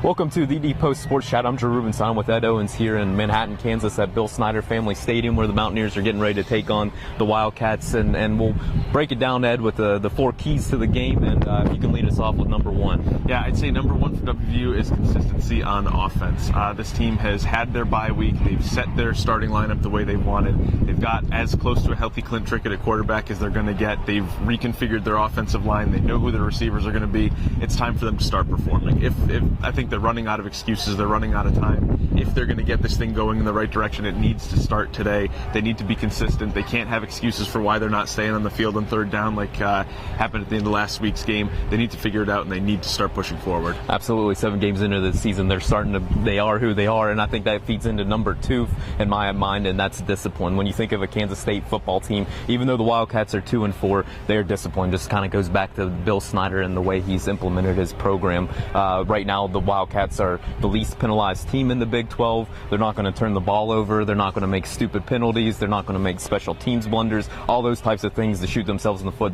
Welcome to the D Post Sports Chat. I'm Drew Rubenstein with Ed Owens here in Manhattan, Kansas at Bill Snyder Family Stadium, where the Mountaineers are getting ready to take on the Wildcats. And we'll break it down, Ed, with the four keys to the game. And if you can lead us off with number one. Yeah, I'd say number one for WVU is consistency on offense. This team has had their bye week. They've set their starting lineup the way they wanted. They've got as close to a healthy Clint Trickett at quarterback as they're going to get. They've reconfigured their offensive line. They know who their receivers are going to be. It's time for them to start performing. If I think they're running out of excuses. They're running out of time. If they're going to get this thing going in the right direction, it needs to start today. They need to be consistent. They can't have excuses for why they're not staying on the field on third down like happened at the end of last week's game. They need to figure it out, and they need to start pushing forward. Absolutely. 7 games into the season, they are who they are, and I think that feeds into number two in my mind, and that's discipline. When you think of a Kansas State football team, even though the Wildcats are 2-4, they're disciplined. Just kind of goes back to Bill Snyder and the way he's implemented his program. Right now, the Wildcats are the least penalized team in the Big 12. They're not going to turn the ball over. They're not going to make stupid penalties. They're not going to make special teams blunders. All those types of things to shoot themselves in the foot,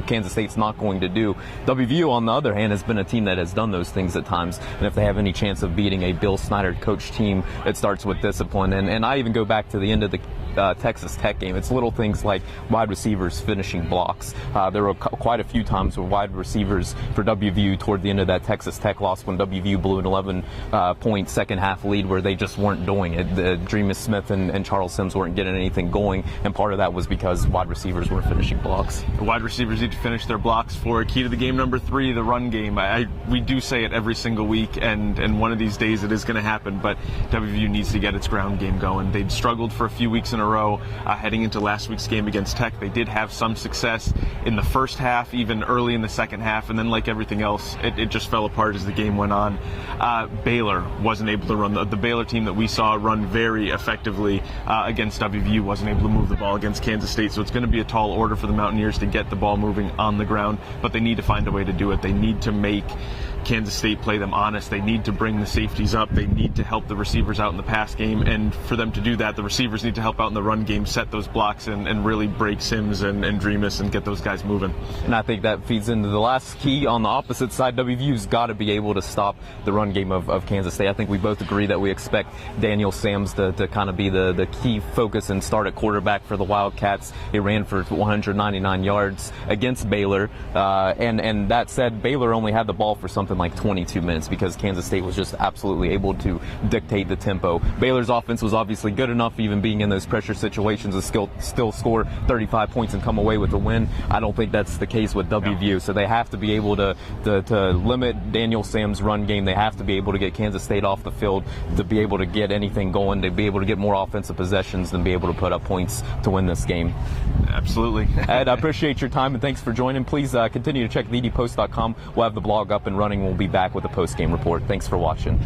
Kansas State's not going to do. WVU, on the other hand, has been a team that has done those things at times. And if they have any chance of beating a Bill Snyder coach team, it starts with discipline. And I even go back to the end of the Texas Tech game. It's little things like wide receivers finishing blocks. There were quite a few times where wide receivers for WVU toward the end of that Texas Tech loss when WVU blew an 11-point second half lead where they just weren't doing it. Dreamus Smith and Charles Sims weren't getting anything going, and part of that was because wide receivers weren't finishing blocks. The wide receivers need to finish their blocks for key to the game number 3, the run game. We do say it every single week, and one of these days it is going to happen, but WVU needs to get its ground game going. They'd struggled for a few weeks in a row heading into last week's game against Tech. They did have some success in the first half, even early in the second half, and then like everything else, it just fell apart as the game went on. Baylor wasn't able to run. The Baylor team that we saw run very effectively against WVU wasn't able to move the ball against Kansas State, so it's going to be a tall order for the Mountaineers to get the ball moving on the ground, but they need to find a way to do it. They need to make Kansas State play them honest. They need to bring the safeties up. They need to help the receivers out in the pass game, and for them to do that, the receivers need to help out in the run game, set those blocks, and really break Sims and Dreamus and get those guys moving. And I think that feeds into the last key on the opposite side. WVU's got to be able to stop the run game of Kansas State. I think we both agree that we expect Daniel Sams to kind of be the key focus and start at quarterback for the Wildcats. He ran for 199 yards against Baylor, and that said, Baylor only had the ball for something like 22 minutes because Kansas State was just absolutely able to dictate the tempo. Baylor's offense was obviously good enough, even being in those pressure situations, to still score 35 points and come away with a win. I don't think that's the case with WVU, so they have to be able to limit Daniel Sam's run game. They have to be able to get Kansas State off the field to be able to get anything going, to be able to get more offensive possessions, than be able to put up points to win this game. Absolutely. Ed, I appreciate your time, and thanks for joining. Please continue to check thedpost.com. We'll have the blog up and running. We'll be back with a post-game report. Thanks for watching.